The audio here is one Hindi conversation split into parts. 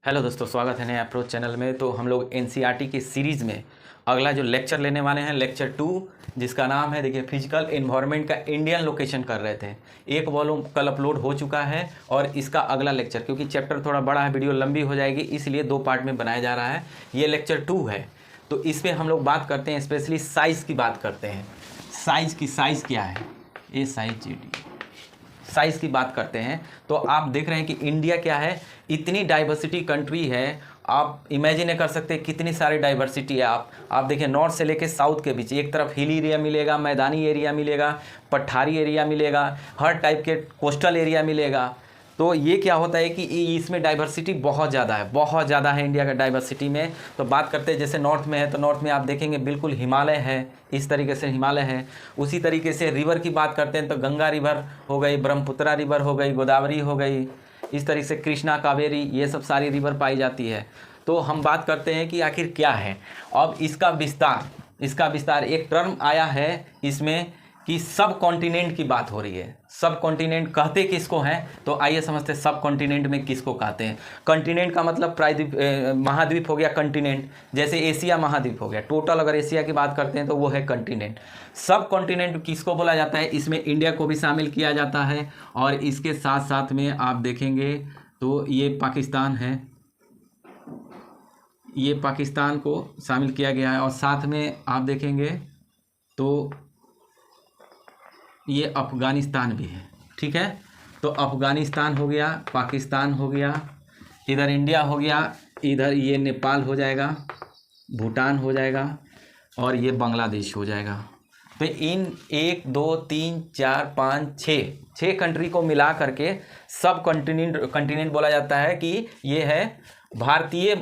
हेलो दोस्तों, स्वागत है नए अप्रोच चैनल में। तो हम लोग एनसीईआरटी की सीरीज़ में अगला जो लेक्चर लेने वाले हैं, लेक्चर 2, जिसका नाम है, देखिए, फिजिकल एनवायरनमेंट का इंडियन लोकेशन कर रहे थे। एक वॉल्यूम कल अपलोड हो चुका है और इसका अगला लेक्चर, क्योंकि चैप्टर थोड़ा बड़ा है, वीडियो लंबी हो जाएगी, इसलिए 2 पार्ट में बनाया जा रहा है। ये लेक्चर 2 है। तो इसमें हम लोग बात करते हैं, स्पेशली साइज़ की बात करते हैं। साइज़ क्या है, ये साइज़ की बात करते हैं। तो आप देख रहे हैं कि इंडिया क्या है, इतनी डाइवर्सिटी कंट्री है। आप इमेजिन कर सकते हैं कितनी सारी डाइवर्सिटी है। आप देखिए, नॉर्थ से लेके साउथ के बीच एक तरफ हिली एरिया मिलेगा, मैदानी एरिया मिलेगा, पठारी एरिया मिलेगा, हर टाइप के कोस्टल एरिया मिलेगा। तो ये क्या होता है कि इसमें डाइवर्सिटी बहुत ज़्यादा है इंडिया का डाइवर्सिटी में। तो बात करते हैं, जैसे नॉर्थ में है तो नॉर्थ में आप देखेंगे बिल्कुल हिमालय है, इस तरीके से हिमालय है। उसी तरीके से रिवर की बात करते हैं तो गंगा रिवर हो गई, ब्रह्मपुत्रा रिवर हो गई, गोदावरी हो गई, इस तरीके से कृष्णा, कावेरी, ये सब सारी रिवर पाई जाती है। तो हम बात करते हैं कि आखिर क्या है। अब इसका विस्तार एक टर्म आया है इसमें कि सब कॉन्टिनेंट की बात हो रही है। सब कॉन्टिनेंट कहते किसको हैं, तो आइए समझते सब कॉन्टिनेंट में किसको कहते हैं। कॉन्टिनेंट का मतलब प्रायद्वीप, महाद्वीप हो गया कॉन्टिनेंट। जैसे एशिया महाद्वीप हो गया, टोटल अगर एशिया की बात करते हैं तो वो है कॉन्टिनेंट। सब कॉन्टिनेंट किसको बोला जाता है, इसमें इंडिया को भी शामिल किया जाता है। और इसके साथ साथ में आप देखेंगे तो ये पाकिस्तान है, ये पाकिस्तान को शामिल किया गया है। और साथ में आप देखेंगे तो ये अफ़गानिस्तान भी है, ठीक है। तो अफ़गानिस्तान हो गया, पाकिस्तान हो गया, इधर इंडिया हो गया, इधर ये नेपाल हो जाएगा, भूटान हो जाएगा, और ये बांग्लादेश हो जाएगा। तो इन 1 2 3 4 5 6 कंट्री को मिला करके सब कॉन्टिनेंट बोला जाता है कि ये है भारतीय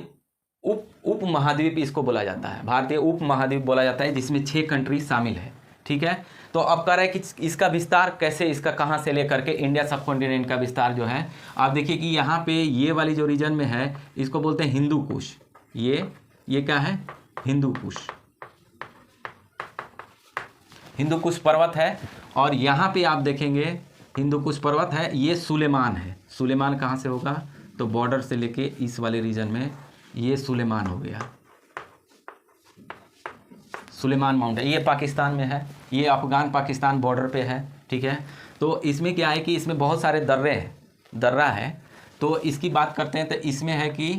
उप महाद्वीप, इसको बोला जाता है भारतीय उप महाद्वीप बोला जाता है, जिसमें 6 कंट्री शामिल है, ठीक है। तो अब कह रहा है कि इसका विस्तार कैसे, इसका कहाँ से लेकर के इंडिया सब कॉन्टिनेंट का विस्तार जो है, आप देखिए कि यहाँ पे ये वाली जो रीजन में है इसको बोलते हैं हिंदू कुश। ये क्या है, हिंदू कुश पर्वत है। और यहाँ पे आप देखेंगे हिंदू कुश पर्वत है, ये सुलेमान है। सुलेमान कहाँ से होगा, तो बॉर्डर से लेके इस वाले रीजन में ये सुलेमान हो गया, सुलेमान माउंटेन। ये पाकिस्तान में है, ये अफगान पाकिस्तान बॉर्डर पे है, ठीक है। तो इसमें क्या है कि इसमें बहुत सारे दर्रा है। तो इसकी बात करते हैं तो इसमें है कि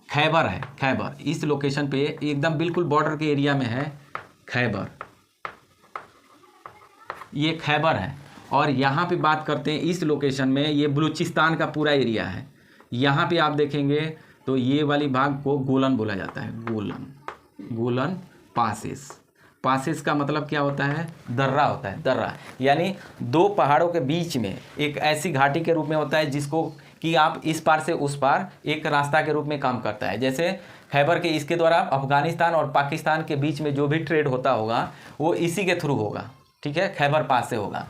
खैबर है, खैबर इस लोकेशन पे एकदम बिल्कुल बॉर्डर के एरिया में है खैबर, ये खैबर है। और यहाँ पे बात करते हैं इस लोकेशन में, ये बलूचिस्तान का पूरा एरिया है। यहाँ पे आप देखेंगे तो ये वाली भाग को गोलन बोला जाता है, गोलन पासेस का मतलब क्या होता है, दर्रा होता है। दर्रा यानी 2 पहाड़ों के बीच में एक ऐसी घाटी के रूप में होता है जिसको कि आप इस पार से उस पार एक रास्ता के रूप में काम करता है। जैसे खैबर के, इसके द्वारा अफगानिस्तान और पाकिस्तान के बीच में जो भी ट्रेड होता होगा वो इसी के थ्रू होगा, ठीक है, खैबर पास से होगा।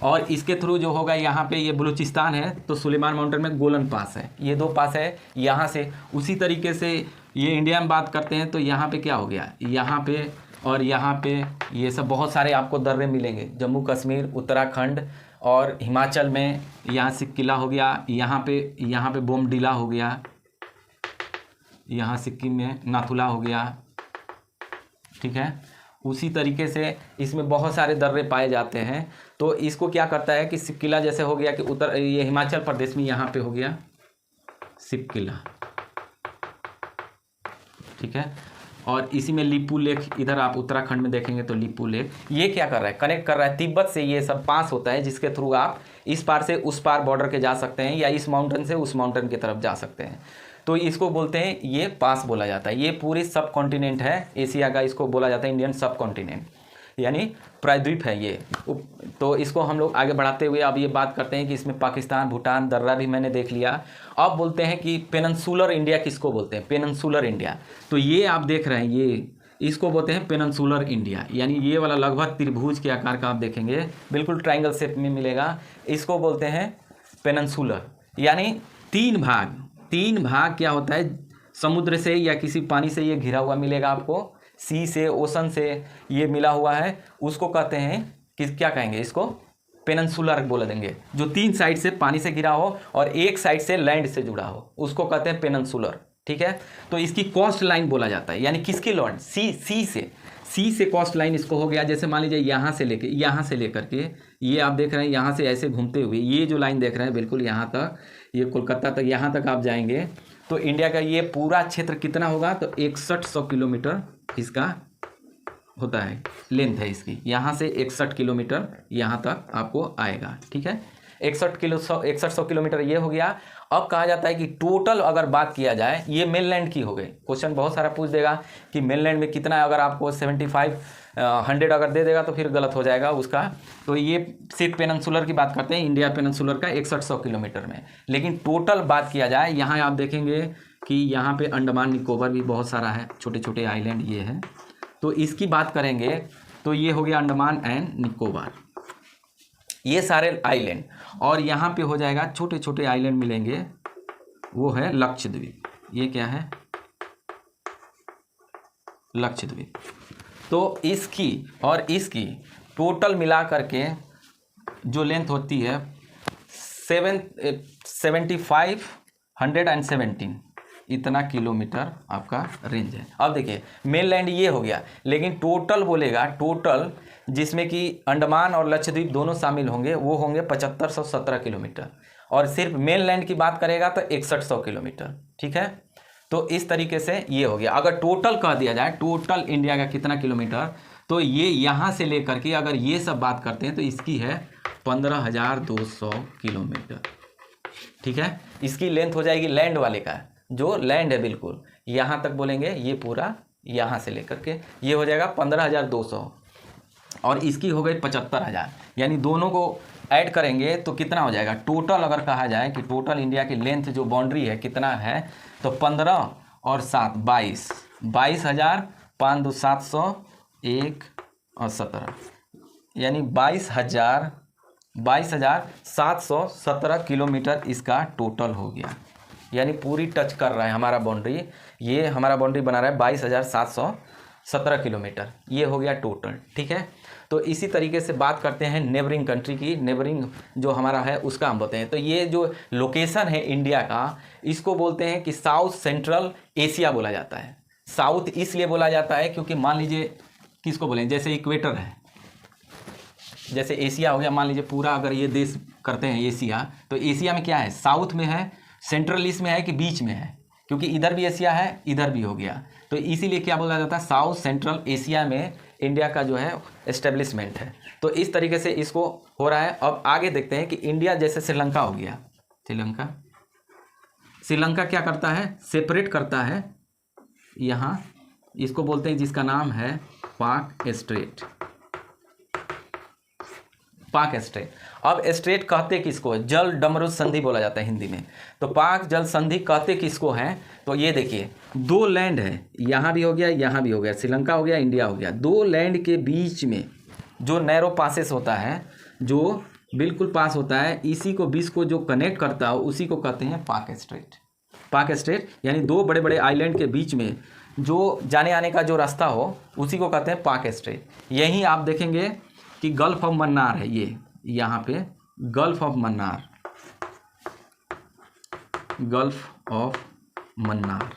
और इसके थ्रू जो होगा, यहाँ पे ये बलूचिस्तान है तो सुलेमान माउंटेन में गोलन पास है, ये 2 पास है यहाँ से। उसी तरीके से ये इंडिया में बात करते हैं तो यहाँ पे क्या हो गया, यहाँ पे और यहाँ पे ये सब बहुत सारे आपको दर्रे मिलेंगे। जम्मू कश्मीर, उत्तराखंड और हिमाचल में यहाँ सिक्किला हो गया, यहाँ पे बोमडिला हो गया, यहाँ सिक्किम में नाथुला हो गया, ठीक है। उसी तरीके से इसमें बहुत सारे दर्रे पाए जाते हैं। तो इसको क्या करता है कि सिक्किला जैसे हो गया कि ये हिमाचल प्रदेश में यहाँ पे हो गया सिक्किला, ठीक है। और इसी में लिपू लेक, इधर आप उत्तराखंड में देखेंगे तो लिपू लेक, ये क्या कर रहा है, कनेक्ट कर रहा है तिब्बत से। ये सब पास होता है जिसके थ्रू आप इस पार से उस पार बॉर्डर के जा सकते हैं, या इस माउंटेन से उस माउंटेन की तरफ जा सकते हैं। तो इसको बोलते हैं, ये पास बोला जाता है। ये पूरी सब कॉन्टिनेंट है एशिया का, इसको बोला जाता है इंडियन सब कॉन्टिनेंट, यानी प्रायद्वीप है ये। तो इसको हम लोग आगे बढ़ाते हुए अब ये बात करते हैं कि इसमें पाकिस्तान, भूटान, दर्रा भी मैंने देख लिया। अब बोलते हैं कि पेनिनसुलर इंडिया किसको बोलते हैं, पेनिनसुलर इंडिया। तो ये आप देख रहे हैं, ये इसको बोलते हैं पेनिनसुलर इंडिया, यानी ये वाला लगभग त्रिभुज के आकार का आप देखेंगे, बिल्कुल ट्रायंगल शेप में मिलेगा। इसको बोलते हैं पेनिनसुलर, यानी 3 भाग क्या होता है, समुद्र से या किसी पानी से ये घिरा हुआ मिलेगा आपको, सी से, ओशन से ये मिला हुआ है, उसको कहते हैं कि क्या कहेंगे, इसको पेनन्सुलर बोल देंगे, जो 3 साइड से पानी से घिरा हो और एक साइड से लैंड से जुड़ा हो, उसको कहते हैं पेनन्सुलर। ठीक है, तो इसकी कोस्ट लाइन बोला जाता है, यानी किसकी लैंड, सी से कोस्ट लाइन इसको हो गया। जैसे मान लीजिए यहाँ से लेकर के ये आप देख रहे हैं, यहाँ से ऐसे घूमते हुए ये जो लाइन देख रहे हैं बिल्कुल यहाँ तक, ये कोलकाता तक, यहाँ तक आप जाएंगे तो इंडिया का ये पूरा क्षेत्र कितना होगा, तो 6100 किलोमीटर इसका होता है, लेंथ है इसकी, यहाँ से 61 किलोमीटर यहाँ तक आपको आएगा। ठीक है, 6100 किलोमीटर ये हो गया। अब कहा जाता है कि टोटल अगर बात किया जाए, ये मेनलैंड की हो गई। क्वेश्चन बहुत सारा पूछ देगा कि मेनलैंड में कितना है, अगर आपको 75-100 अगर दे देगा तो फिर गलत हो जाएगा उसका। तो ये सिर्फ पेनन्सुलर की बात करते हैं, इंडिया पेनन्सुलर का 6100 किलोमीटर में। लेकिन टोटल बात किया जाए, यहाँ आप देखेंगे कि यहाँ पे अंडमान निकोबार भी बहुत सारा है, छोटे छोटे आइलैंड ये है। तो इसकी बात करेंगे तो ये हो गया अंडमान एंड निकोबार, ये सारे आइलैंड। और यहाँ पे हो जाएगा छोटे छोटे आइलैंड मिलेंगे, वो है लक्षद्वीप। ये क्या है, लक्षद्वीप। तो इसकी और इसकी टोटल मिला करके जो लेंथ होती है 7517 इतना किलोमीटर आपका रेंज है। अब देखिए मेनलैंड ये हो गया, लेकिन टोटल बोलेगा, टोटल जिसमें कि अंडमान और लक्षद्वीप दोनों शामिल होंगे, वो होंगे 7517 किलोमीटर। और सिर्फ मेनलैंड की बात करेगा तो 6100 किलोमीटर। ठीक है, तो इस तरीके से ये हो गया। अगर टोटल कह दिया जाए, टोटल इंडिया का कितना किलोमीटर, तो ये यहाँ से लेकर के अगर ये सब बात करते हैं तो इसकी है 15200 किलोमीटर। ठीक है, इसकी लेंथ हो जाएगी लैंड वाले का, जो लैंड है बिल्कुल यहाँ तक बोलेंगे, ये पूरा यहाँ से लेकर के ये हो जाएगा 15200, और इसकी हो गई 75000। यानी दोनों को ऐड करेंगे तो कितना हो जाएगा टोटल। अगर कहा जाए कि टोटल इंडिया की लेंथ जो बाउंड्री है कितना है, तो 15 और 7 22,000, 5 2 701 और 17, यानी 22,717 किलोमीटर इसका टोटल हो गया। यानी पूरी टच कर रहा है हमारा बाउंड्री, ये हमारा बाउंड्री बना रहा है 22,717 किलोमीटर, ये हो गया टोटल। ठीक है, तो इसी तरीके से बात करते हैं नेबरिंग कंट्री की। नेबरिंग जो हमारा है उसका हम बोलते हैं, तो ये जो लोकेशन है इंडिया का, इसको बोलते हैं कि साउथ सेंट्रल एशिया बोला जाता है। साउथ इसलिए बोला जाता है क्योंकि मान लीजिए किसको बोलें, जैसे इक्वेटर है, जैसे एशिया हो गया, मान लीजिए पूरा अगर ये देश करते हैं एशिया, तो एशिया में क्या है, साउथ में है, सेंट्रल ईस्ट में है कि बीच में है, क्योंकि इधर भी एशिया है इधर भी हो गया, तो इसीलिए क्या बोला जाता है, साउथ सेंट्रल एशिया में इंडिया का जो है एस्टेब्लिशमेंट है। तो इस तरीके से इसको हो रहा है। अब आगे देखते हैं कि इंडिया जैसे श्रीलंका हो गया, श्रीलंका क्या करता है, सेपरेट करता है यहाँ, इसको बोलते हैं जिसका नाम है पाक स्ट्रेट। पाक स्ट्रेट, अब स्ट्रेट कहते किसको, जल डमरू संधि बोला जाता है हिंदी में, तो पाक जल संधि कहते किसको हैं, तो ये देखिए 2 लैंड है, यहाँ भी हो गया यहाँ भी हो गया, श्रीलंका हो गया इंडिया हो गया, 2 लैंड के बीच में जो नैरो पासेस होता है, जो बिल्कुल पास होता है, इसी को बीच को जो कनेक्ट करता है उसी को कहते हैं पाक स्ट्रेट। पाक स्ट्रेट यानी 2 बड़े बड़े आइलैंड के बीच में जो जाने आने का जो रास्ता हो उसी को कहते हैं पाक स्ट्रेट। यहीं आप देखेंगे कि गल्फ ऑफ मन्नार है, ये यहाँ पे gulf of Mannar, gulf of Mannar.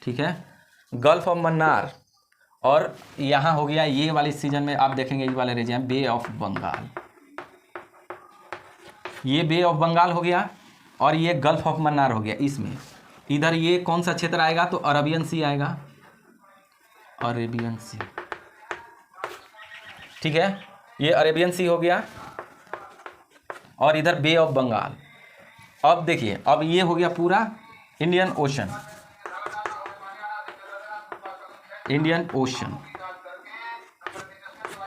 ठीक है, गल्फ ऑफ मन्नार, और यहाँ हो गया ये वाले सीजन में आप देखेंगे, ये वाले रीजन बे ऑफ बंगाल, ये बे ऑफ बंगाल हो गया, और ये गल्फ ऑफ मन्नार हो गया। इसमें इधर ये कौन सा क्षेत्र आएगा, तो अरबियन सी आएगा, अरेबियन सी। ठीक है, ये अरेबियन सी हो गया, और इधर बे ऑफ बंगाल। अब देखिए, अब ये हो गया पूरा Indian ocean, Indian ocean.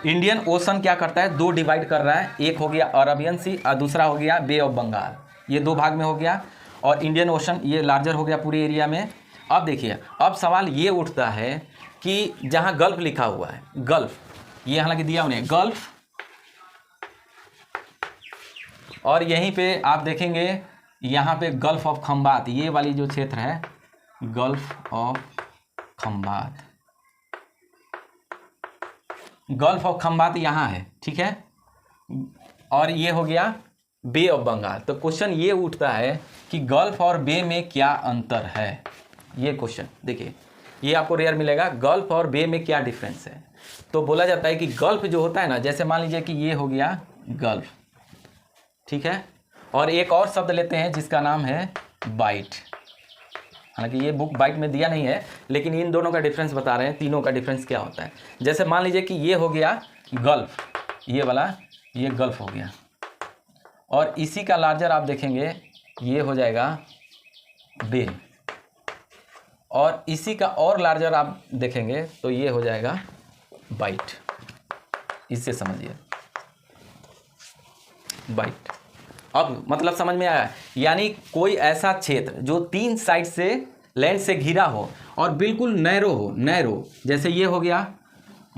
Indian ocean क्या करता है, 2 डिवाइड कर रहा है, एक हो गया अरबियन सी और दूसरा हो गया बे ऑफ बंगाल, ये 2 भाग में हो गया, और इंडियन ओशन ये लार्जर हो गया पूरे एरिया में। अब देखिए, अब सवाल ये उठता है कि जहाँ गल्फ लिखा हुआ है, गल्फ, ये हालांकि दिया उन्हें गल्फ, और यहीं पे आप देखेंगे यहाँ पे गल्फ ऑफ खंबात, ये वाली जो क्षेत्र है gulf of Khambhat, gulf of Khambhat यहाँ है, ठीक है, और ये हो गया बे ऑफ बंगाल। तो क्वेश्चन ये उठता है कि गल्फ और बे में क्या अंतर है। ये क्वेश्चन देखिए, ये आपको रेयर मिलेगा, गल्फ और बे में क्या डिफरेंस है। तो बोला जाता है कि गल्फ जो होता है ना, जैसे मान लीजिए कि ये हो गया गल्फ, ठीक है, और एक और शब्द लेते हैं जिसका नाम है बाइट। हालांकि ये बुक बाइट में दिया नहीं है, लेकिन इन दोनों का डिफरेंस बता रहे हैं, तीनों का डिफरेंस क्या होता है। जैसे मान लीजिए कि ये हो गया गल्फ, ये वाला ये गल्फ हो गया, और इसी का लार्जर आप देखेंगे ये हो जाएगा बे, और इसी का और लार्जर आप देखेंगे तो ये हो जाएगा बाइट। इससे समझिए बाइट। अब मतलब समझ में आया, यानी कोई ऐसा क्षेत्र जो 3 साइड से लैंड से घिरा हो और बिल्कुल नैरो हो, नैरो, जैसे ये हो गया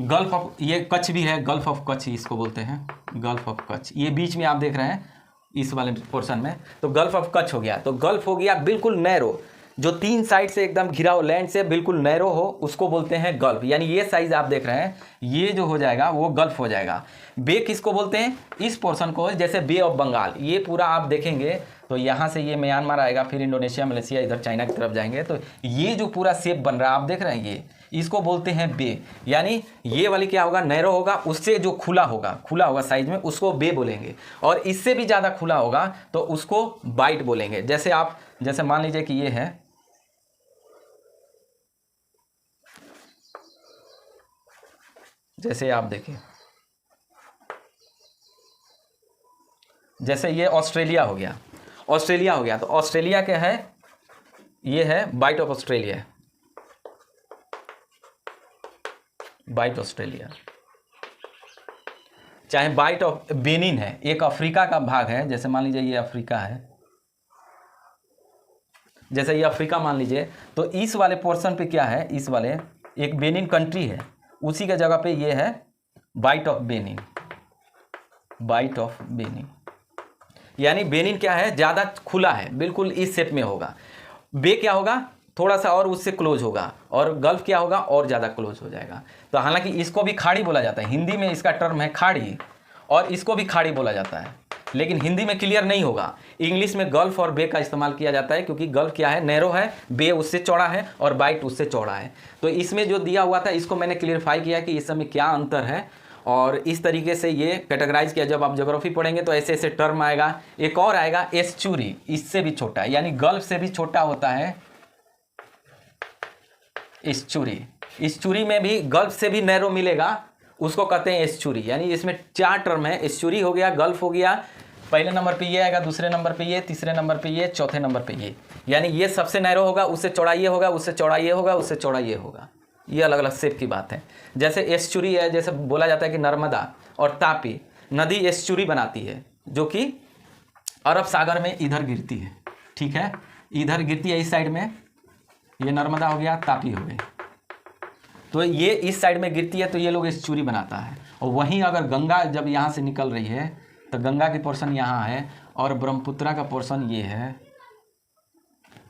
गल्फ ऑफ, ये कच्छ भी है, गल्फ ऑफ कच्छ इसको बोलते हैं, गल्फ ऑफ कच्छ, ये बीच में आप देख रहे हैं इस वाले पोर्शन में, तो गल्फ ऑफ कच्छ हो गया। तो गल्फ हो गया बिल्कुल नैरो, जो 3 साइड से एकदम घिरा हो, लैंड से बिल्कुल नैरो हो, उसको बोलते हैं गल्फ। यानी ये साइज आप देख रहे हैं, ये जो हो जाएगा वो गल्फ हो जाएगा। बे किसको बोलते हैं, इस पोर्शन को, जैसे बे ऑफ बंगाल, ये पूरा आप देखेंगे तो यहाँ से ये म्यांमार आएगा, फिर इंडोनेशिया, मलेशिया, इधर चाइना की तरफ जाएंगे, तो ये जो पूरा शेप बन रहा है आप देख रहे हैं, ये इसको बोलते हैं बे। यानी ये वाली क्या होगा, नैरो होगा, उससे जो खुला होगा साइज में, उसको बे बोलेंगे, और इससे भी ज़्यादा खुला होगा तो उसको बाइट बोलेंगे। जैसे मान लीजिए कि ये है, जैसे आप देखिए, जैसे ये ऑस्ट्रेलिया हो गया, तो ऑस्ट्रेलिया क्या है, ये है bight of Australia, bight Australia. चाहे बाइट ऑफ बेनिन है, एक अफ्रीका का भाग है, जैसे मान लीजिए ये अफ्रीका है, जैसे ये अफ्रीका मान लीजिए, तो इस वाले पोर्शन पे क्या है, इस वाले एक बेनिन कंट्री है, उसी के जगह पे ये है bight of Benin, bight of Benin. यानी बेनिन क्या है, ज़्यादा खुला है, बिल्कुल इस शेप में होगा। बे क्या होगा, थोड़ा सा और उससे क्लोज होगा, और गल्फ क्या होगा, और ज़्यादा क्लोज हो जाएगा। तो हालांकि इसको भी खाड़ी बोला जाता है, हिंदी में इसका टर्म है खाड़ी, और इसको भी खाड़ी बोला जाता है, लेकिन हिंदी में क्लियर नहीं होगा। इंग्लिश में गल्फ और बे का इस्तेमाल किया जाता है, क्योंकि गल्फ क्या है, नैरो है, बे उससे चौड़ा है, और बाइट उससे चौड़ा है। तो इसमें जो दिया हुआ था इसको मैंने क्लियरफाई किया कि इस समय क्या अंतर है, और इस तरीके से ये कैटेगराइज किया। जब आप ज्योग्राफी पढ़ेंगे तो ऐसे ऐसे टर्म आएगा। एक और आएगा एस्चुरी, इससे भी छोटा है, यानी गल्फ से भी छोटा होता है एस्चुरी। एस्चुरी में भी गल्फ से भी नैरो मिलेगा, उसको कहते हैं एस्चुरी। यानी इसमें 4 टर्म है, एस्चुरी हो गया, गल्फ हो गया, पहले नंबर पे ये आएगा, दूसरे नंबर पे ये, तीसरे नंबर पे ये, चौथे नंबर पे ये। यानी ये सबसे नैरो होगा, उससे चौड़ा ये होगा, उससे चौड़ा ये होगा, उससे चौड़ा ये होगा। ये अलग अलग शेप की बात है। जैसे एस्चुरी है, जैसे बोला जाता है कि नर्मदा और तापी नदी एस्चुरी बनाती है, जो कि अरब सागर में इधर गिरती है, ठीक है, इधर गिरती है इस साइड में, ये नर्मदा हो गया, तापी हो गई, तो ये इस साइड में गिरती है, तो ये लोग एस्चुरी बनाता है। और वहीं अगर गंगा जब यहाँ से निकल रही है तो गंगा की पोर्शन यहाँ है, और ब्रह्मपुत्रा का पोर्शन ये है,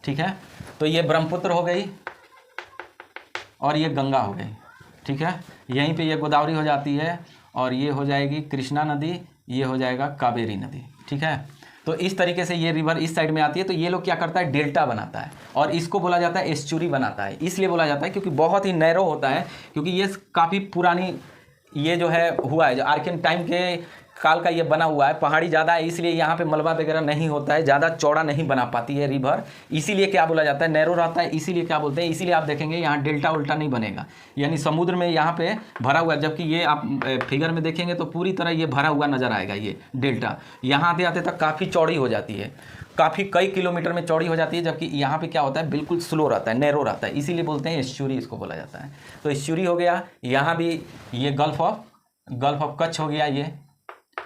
ठीक है, तो ये ब्रह्मपुत्र हो गई और ये गंगा हो गई, ठीक है, यहीं पे ये गोदावरी हो जाती है, और ये हो जाएगी कृष्णा नदी, ये हो जाएगा कावेरी नदी, ठीक है। तो इस तरीके से ये रिवर इस साइड में आती है, तो ये लोग क्या करता है, डेल्टा बनाता है, और इसको बोला जाता है एस्चुरी बनाता है। इसलिए बोला जाता है क्योंकि बहुत ही नैरो होता है, क्योंकि ये काफ़ी पुरानी ये जो है हुआ है, जो आर्कियन टाइम के काल का ये बना हुआ है, पहाड़ी ज़्यादा है, इसलिए यहाँ पे मलबा वगैरह नहीं होता है, ज़्यादा चौड़ा नहीं बना पाती है रिवर, इसीलिए क्या बोला जाता है, नैरो रहता है, इसीलिए क्या बोलते हैं, इसीलिए आप देखेंगे यहाँ डेल्टा उल्टा नहीं बनेगा, यानी समुद्र में यहाँ पे भरा हुआ है, जबकि ये आप फिगर में देखेंगे तो पूरी तरह ये भरा हुआ नजर आएगा। ये डेल्टा यहाँ आते आते तक काफ़ी चौड़ी हो जाती है, काफ़ी कई किलोमीटर में चौड़ी हो जाती है, जबकि यहाँ पे क्या होता है, बिल्कुल स्लो रहता है, नैरो रहता है, इसीलिए बोलते हैं एस्चुरी, इसको बोला जाता है। तो एस्चुरी हो गया, यहाँ भी ये गल्फ ऑफ कच्छ हो गया ये,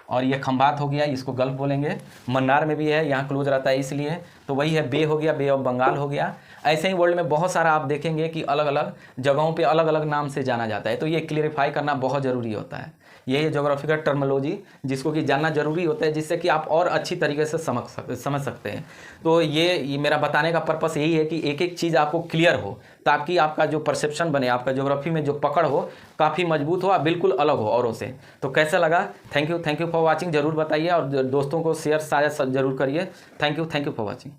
और ये खंबात हो गया, इसको गल्फ बोलेंगे। मन्नार में भी है, यहाँ क्लोज रहता है इसलिए, तो वही है बे हो गया, बे ऑफ बंगाल हो गया। ऐसे ही वर्ल्ड में बहुत सारा आप देखेंगे कि अलग अलग जगहों पे अलग अलग नाम से जाना जाता है, तो ये क्लियरिफाई करना बहुत ज़रूरी होता है। यही है ज्योग्राफी का टर्मोलॉजी, जिसको कि जानना जरूरी होता है, जिससे कि आप और अच्छी तरीके से समझ सकते हैं। तो ये मेरा बताने का पर्पस यही है कि एक एक चीज़ आपको क्लियर हो, ताकि आपका जो परसेप्शन बने, आपका ज्योग्राफी में जो पकड़ हो काफ़ी मजबूत हो, बिल्कुल अलग हो औरों से। तो कैसा लगा? थैंक यू फॉर वॉचिंग, जरूर बताइए और दोस्तों को शेयर साझा जरूर करिए। Thank you for watching.